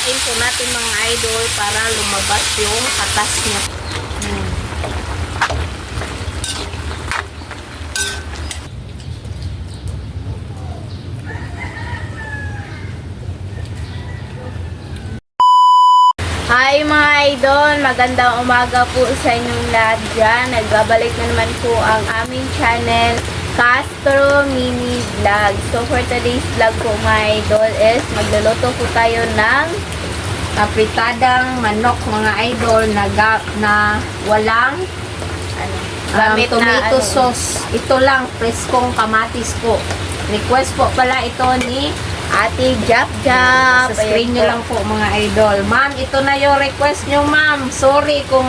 Hahaluin po natin mga idol para lumabas yung katas niya. Hi mga idol, magandang umaga po sa inyong lahat dyan. Nagbabalik na naman po ang aming channel, Castro Mini Vlog. So for today's vlog po mga idol is magluluto po tayo ng pritadang manok mga idol na walang gamit tomato na sauce. Ito lang, preskong kamatis po. Request po pala ito ni Ate Jap Jap. sa screen nyo lang po mga idol. Ma'am, ito na yung request nyo ma'am. Sorry kung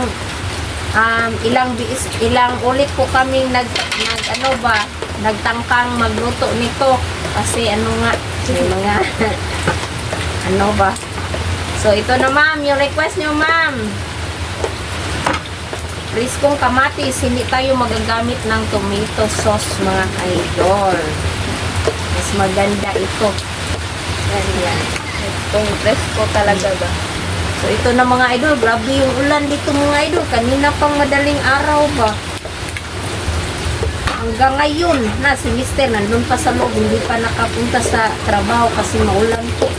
ilang ulit po kaming nagtangkang magluto nito. Kasi ano nga, yung mga ano ba. So ito na ma'am, yung request nyo ma'am. Priskong kamatis, hindi tayo magagamit ng tomato sauce mga idol. Mas maganda ito. Yan. Itong presko talaga ba? So ito na mga idol, grabe yung ulan dito mga idol. Kanina pang madaling araw ba? Hanggang ngayon, si Mister nandun pa sa loob, hindi pa nakapunta sa trabaho kasi maulan po.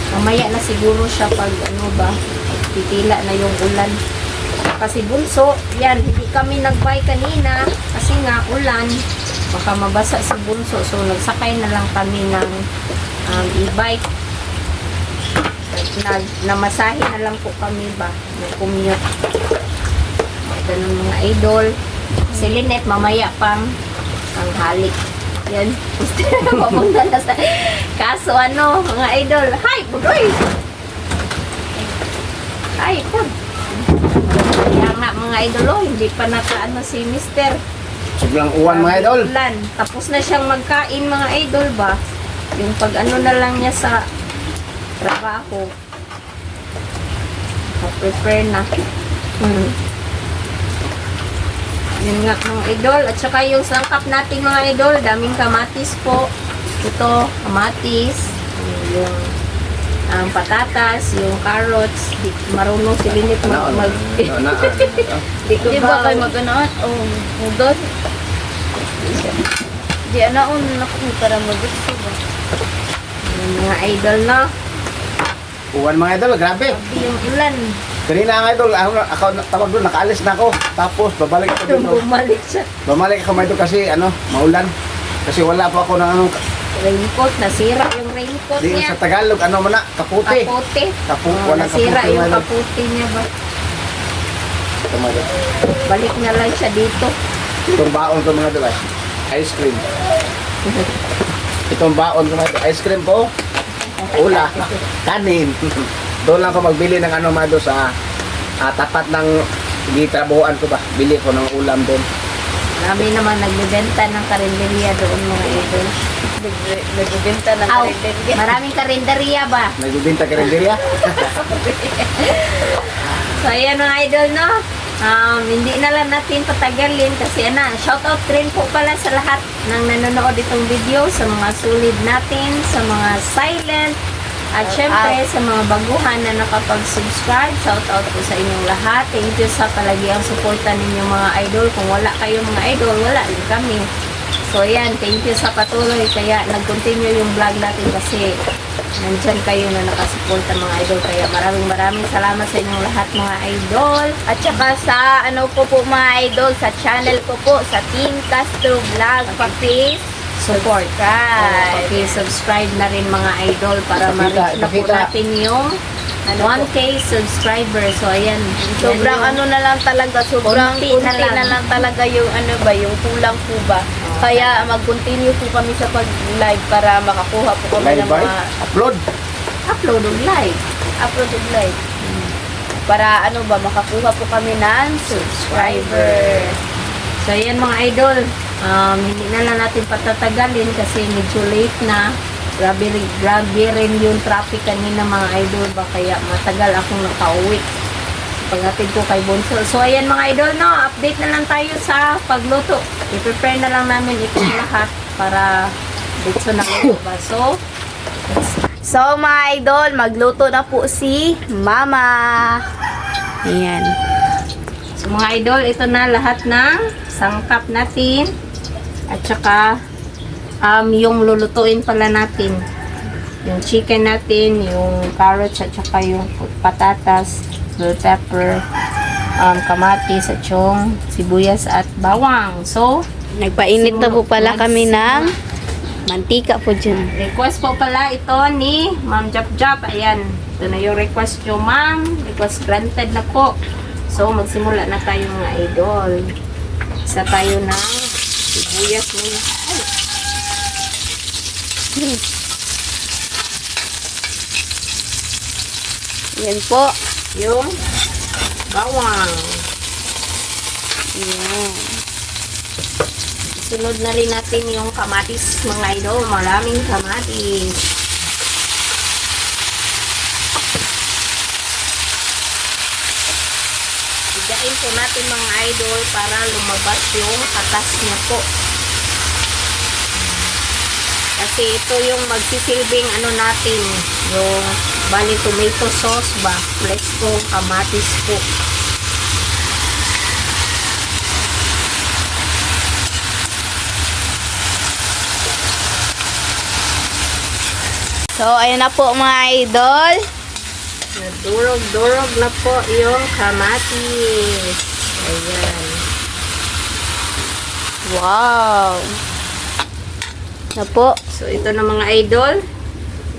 Mamaya na siguro siya pag titila na yung ulan. Kasi bunso, yan, hindi kami nag-buy kanina kasi nga ulan, baka mabasa si bunso. So nagsakay na lang kami ng e-bike. Namasahe na lang po kami ba, nag-commute. Ganun mga idol. Si Lynette mamaya pang ang halik. Yan. Papunta na sa kaso mga idol. Hi, pudoy! Hi, pud! Kaya nga mga idol, hindi pa si Mister. Sobrang uwan mga idol. Ulan. Tapos na siyang magkain mga idol ba? Yung pag na lang niya sa trabaho. Prepare na. Yun nga mga idol. At saka yung sangkap natin mga idol, daming kamatis po. Ito, kamatis. Yung patatas, yung carrots. Marunong si Lynette mag... Di ba kayo mag-anoan? Doon. Di anaon ako para mag-gusto ba? Yung mga idol na. Uwan mga idol, grabe. Yung ulan. Kanina mga idol, ako tawag doon, nakaalis na ako. Tapos babalik ako dito. Bumalik siya. Bumalik ako mga idol kasi maulan. Kasi wala pa ako ng Raincoat, nasira yung raincoat di niya. sa Tagalog, kaputi. Kaputi. Walang Nasira kaputi, yung mga idol. kaputi niya ba? Ito mga idol. Balik na lang siya dito. Itong baon ko mga idol ay ice cream. Itong baon ko mga idol, ice cream po. Ula, kanin. Doon lang ako magbili ng mga idol sa tapat ng gitrabuhan ko ba. Bili ko ng ulam doon. Marami naman nagbebenta ng karinderya doon mga idol. Nagbibenta ng karinderya. Maraming karinderya ba? Nagbibinta ka rin diriya. So ayan mga idol no. Hindi na lang natin patagalin kasi shoutout rin po pala sa lahat ng nanonood itong video, sa mga solid natin, sa mga silent, at syempre sa mga baguhan na nakapag-subscribe. Shoutout po sa inyong lahat. Thank you sa palagiang suporta ninyo mga idol. Kung wala kayo mga idol, wala din kami. So yan, thank you sa patuloy. Kaya nag-continue yung vlog natin kasi nandyan kayo na nakasuporta mga idol. Kaya maraming salamat sa inyong lahat mga idol. At saka sa po mga idol, sa channel ko po, sa Team Castro Vlog, pa-please Support. Subscribe na rin mga idol para ma-reach na po natin yung 1K subscribers. So ayan. Sobrang na lang talaga, sobrang Konti kunti na na lang. lang talaga yung yung kulang po ba. Kaya mag-continue po kami sa pag-live para makakuha po kami Live ng ba? mga Upload. upload of live. upload of live. Para makakuha po kami ng subscriber. So ayan mga idol. Hindi na lang natin patatagalin kasi medyo late na. Grabe rin yung traffic kanina mga idol ba, kaya matagal akong nakauwi pagdating ko kay Bonso. So ayan mga idol update na lang tayo sa pagluto. I-prepare na lang namin itong lahat para dito na lang ba. So let's start. So mga idol, magluto na po si Mama. Ayan. So mga idol, ito na lahat ng sangkap natin. At saka, yung lulutuin pala natin. Yung chicken natin, yung carrots, at saka yung patatas, bell pepper, kamatis, at yung sibuyas at bawang. So, Nagpainit na po pala kami ng mantika po dyan. request po pala ito ni Ma'am Jap Jap. Ayan, ito na yung request nyo, ma'am. Request granted na po. So, magsimula na tayo mga idol. Isa tayo ng sibuyas muna. Yan po. Yung bawang. Ayan. Sunod na rin natin yung kamatis mga idol. Maraming kamatis. Higain po natin mga idol para lumabas yung katas niya po. Kasi ito yung magsisilbing ano natin, yung bali tomato sauce ba, fresco kamatis po. So, ayan na po mga idol. Durog-durog na po yung kamatis. Ayan. Wow. Na po. So, ito na mga idol.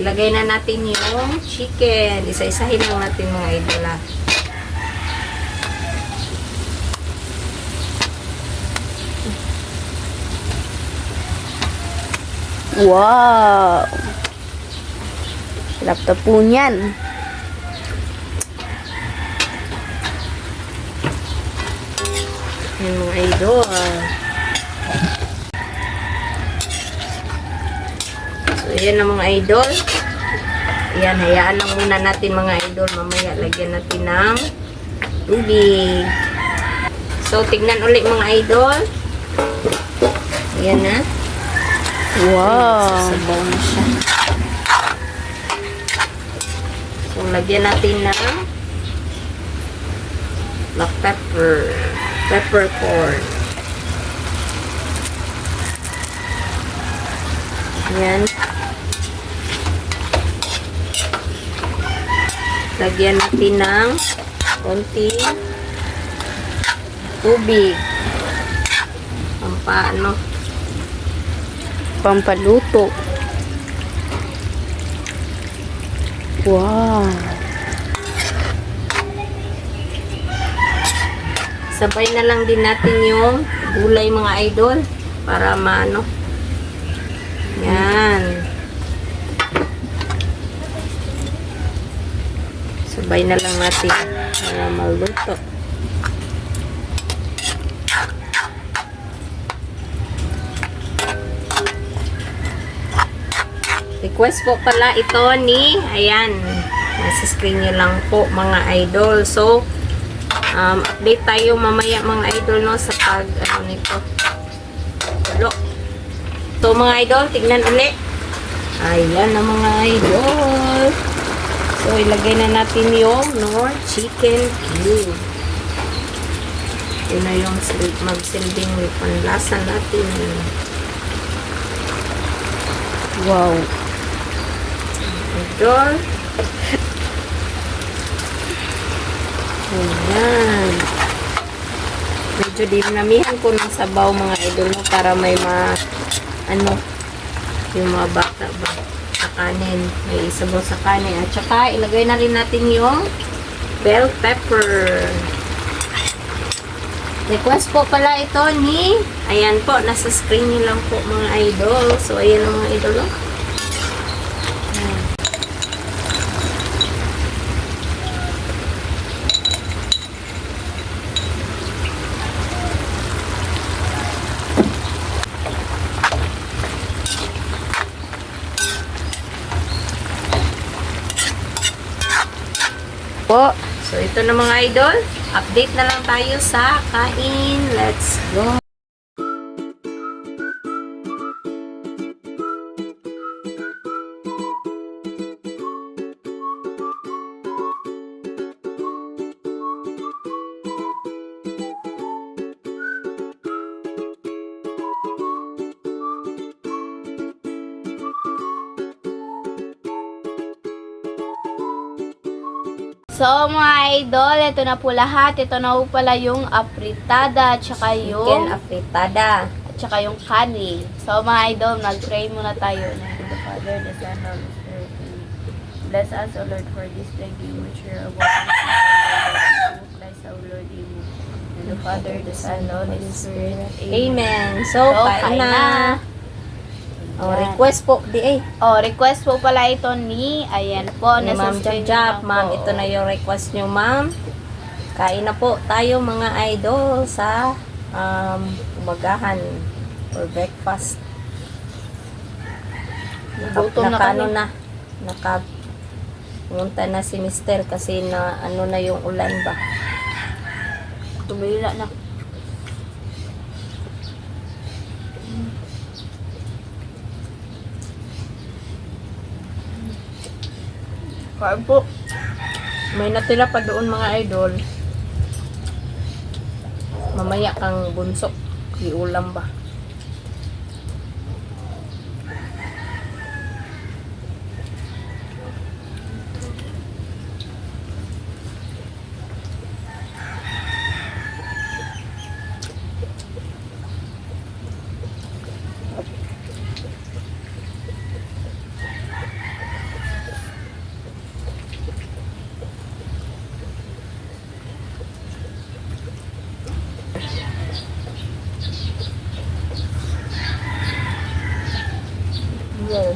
Ilagay na natin yung chicken. Isa-isahin lang natin mga idol ah. Wow. Sarap na po niyan. Yung mga idol. So, ayan na mga idol. Ayan, hayaan lang muna natin mga idol. Mamaya lagyan natin ng tubig. So, tignan ulit mga idol. Ayan na. Wow. Sasabaw na siya. So, lagyan natin ng black pepper. Peppercorn. Ayan. Lagyan natin ng konting tubig. Pampaano? Pampaluto. Wow. Sabay na lang din natin yung gulay mga idol para maano. Yan. Sabay na lang natin para maluto. Request po pala ito ni, ayan, nasa screen nyo lang po mga idol. So, update tayo mamaya mga idol no sa pag ano nito. Hello. So mga idol, tignan ulit. Ayan na mga idol. So ilagay na natin yung Knorr chicken cube. Yun na yung magsilbing panlasa natin. Wow. Idol. Ayan. Medyo dinamihan ko ng sabaw mga idol no, para may ano, yung mga bata ba sa kanin. May isabaw sa kanin. At saka ilagay na rin natin yung bell pepper. Request po pala ito ni, ayan po, nasa screen nyo lang po mga idol. So ayan ang mga idol. Oh. Po. So, ito na mga idol. Update na lang tayo sa kain. Let's go! So, mga idol, ito na po lahat. Ito na po pala yung apritada, at saka Chicken yung, afritada. at saka yung kanin. So, mga idol, mag-pray muna tayo. In the name of the Father, the Son, and the Holy Spirit. Amen. Bless us, O Lord, for this day. Give me share of what we bless, O Lord, Amen. And the Father, the Son, and the Holy Spirit. Amen. So, So, kain kain na. na. Oh, Ayan. request po, di Oh, request po pala ito ni, ayan po, Ni nasa Ma'am screen Jab, lang ma'am, po. ito na yung request nyo, ma'am. Kain na po tayo mga idol sa umagahan or breakfast. Gutom na kami. Pumunta na si Mister kasi na ano na yung ulan ba. Tumila na. Kain po. May natira pa doon mga idol. Mamaya kang bunso. Iulam ba? Yeah.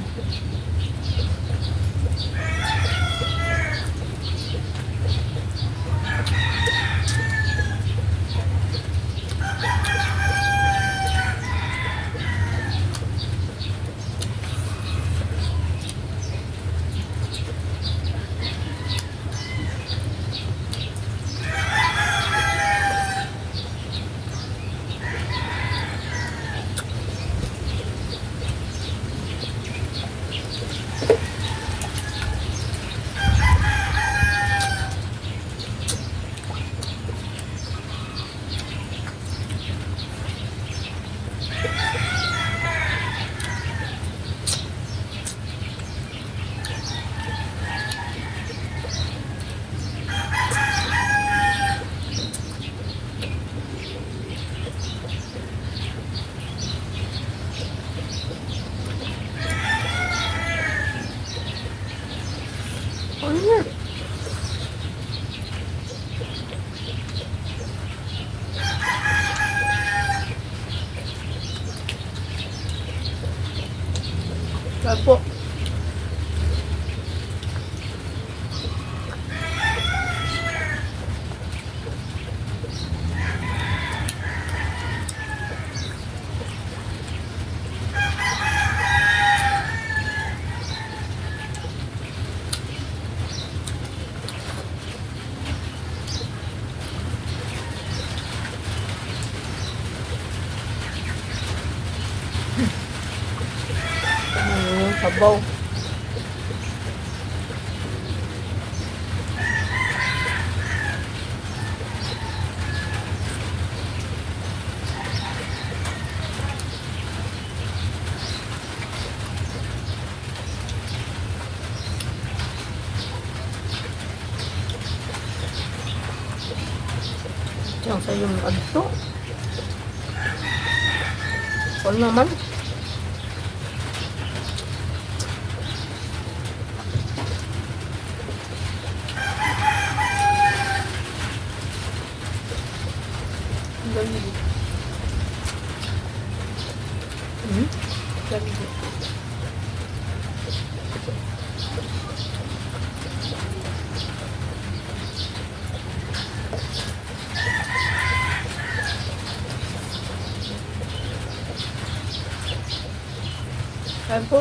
Kain po. Sabaw. Diyan sa yung adto. Ano naman? Kain po.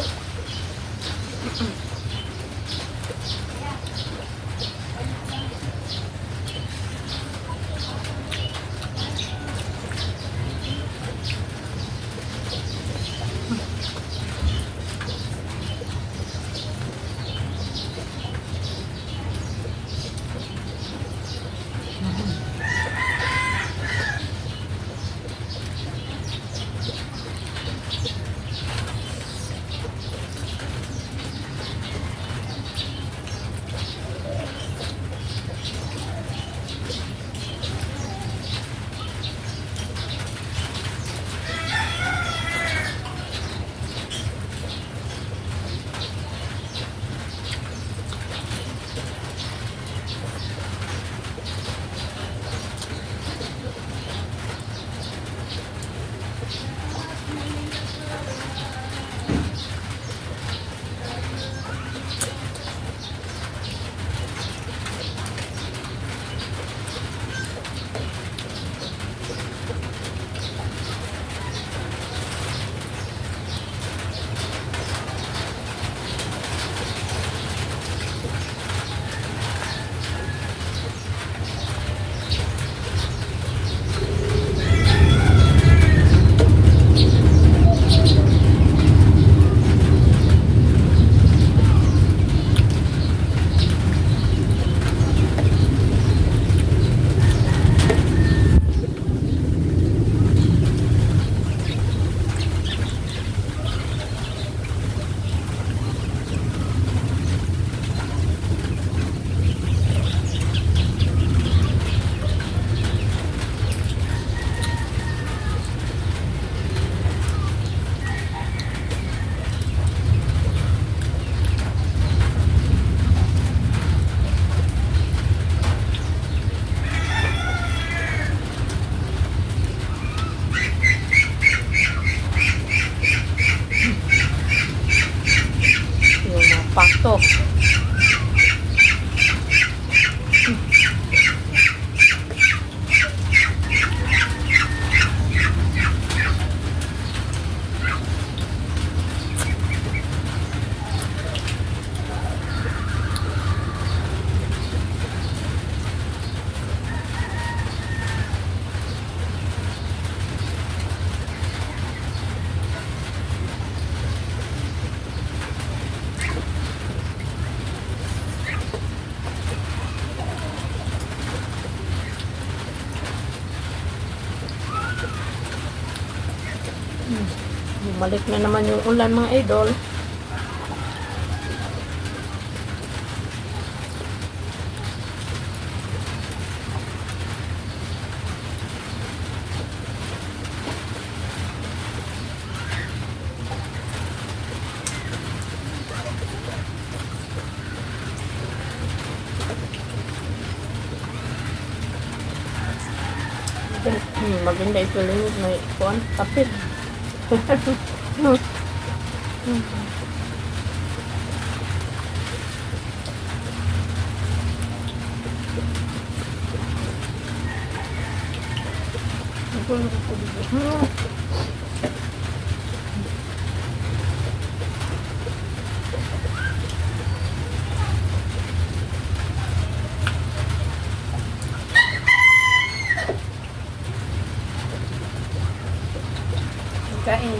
gusto. Bumalik na naman yung ulan mga idol. Maganda ito lang may kuan tapid. Kain.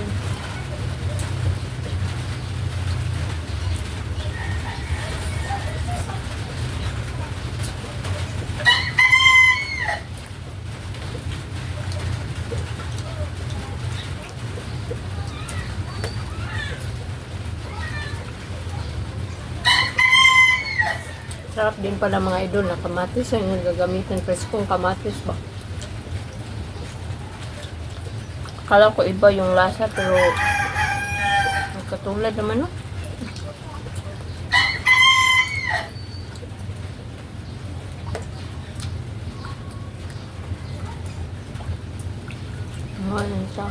Sarap din pala mga idol na kamatis. Yung gagamitin preskong kamatis ba? Akala ko iba yung lasa pero katulad naman no? Ano siya?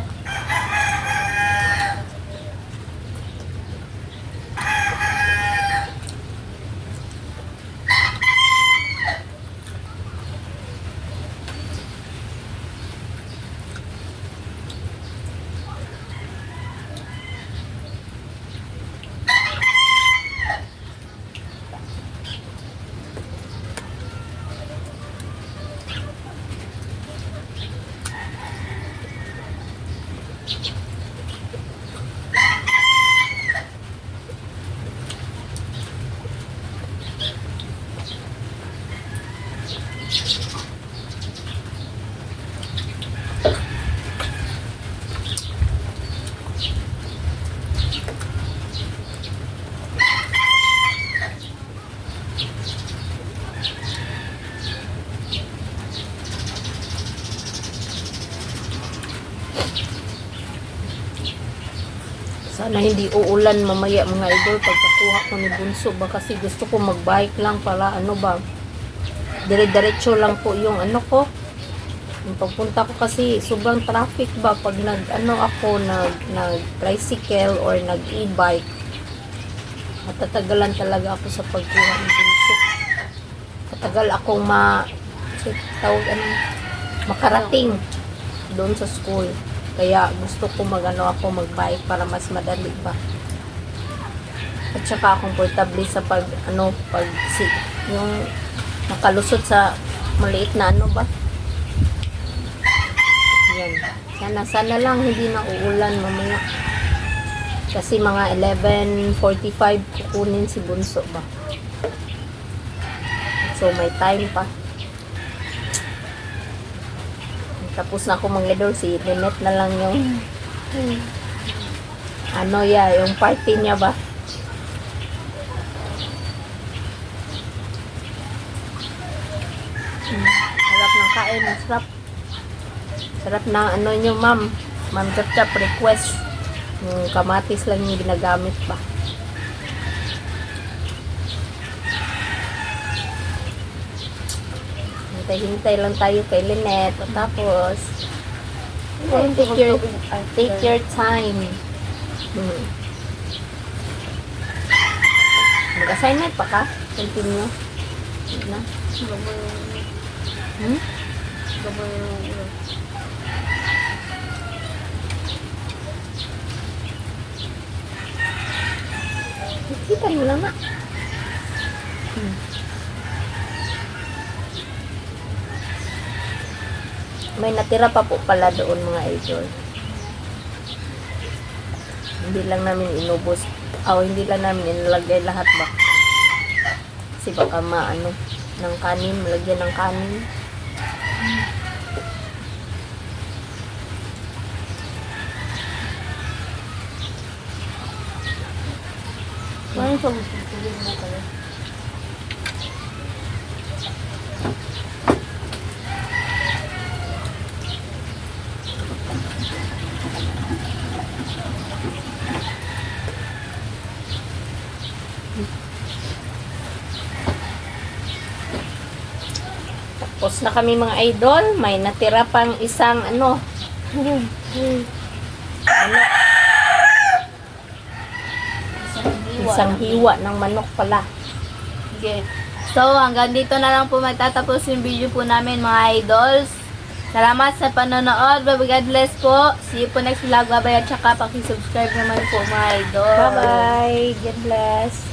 Sana hindi uulan mamaya mga idol pagkakuha ko ni Bunso ba kasi gusto ko magbike lang para ano ba dire-diretso lang po yung ano ko yung pagpunta ko kasi sobrang traffic ba pag nag ano ako nag tricycle or nag e-bike matatagalan talaga ako sa pagkuha ni Bunso matagal akong makarating doon sa school. Kaya gusto ko magbike para mas madali pa. At saka comfortable sa yung makalusot sa maliit na ano ba. Yan. Sana lang hindi na uulan mamaya. Kasi mga 11:45 kukunin si Bunso ba. So may time pa. Tapos na ako mga idol, si Lynette na lang yung yung party niya ba. Sarap ng kain, sarap ng nyo ma'am chap request yung kamatis lang yung ginagamit ba. Hintay lang tayo kay Lynette. Tapos, take your time. Mag-assignment pa ka? Continue. Hindi na. Hmm? Kita mo lang na. May natira pa po pala doon mga idol. Hindi lang namin inubos. Hindi lang namin inilagay lahat ba. Kasi baka maano ng kanin, malagyan ng kanin. Ano sa pagpipilin mo kayo? Tapos na kami mga idol. May natira pang isang ano. Isang hiwa ng manok pala. Okay. So, hanggang dito na lang po magtatapos yung video po namin mga idols. Salamat sa panonood. God bless po. See you po next vlog. Bye-bye at saka pakisubscribe naman po mga idol. Bye-bye. God bless.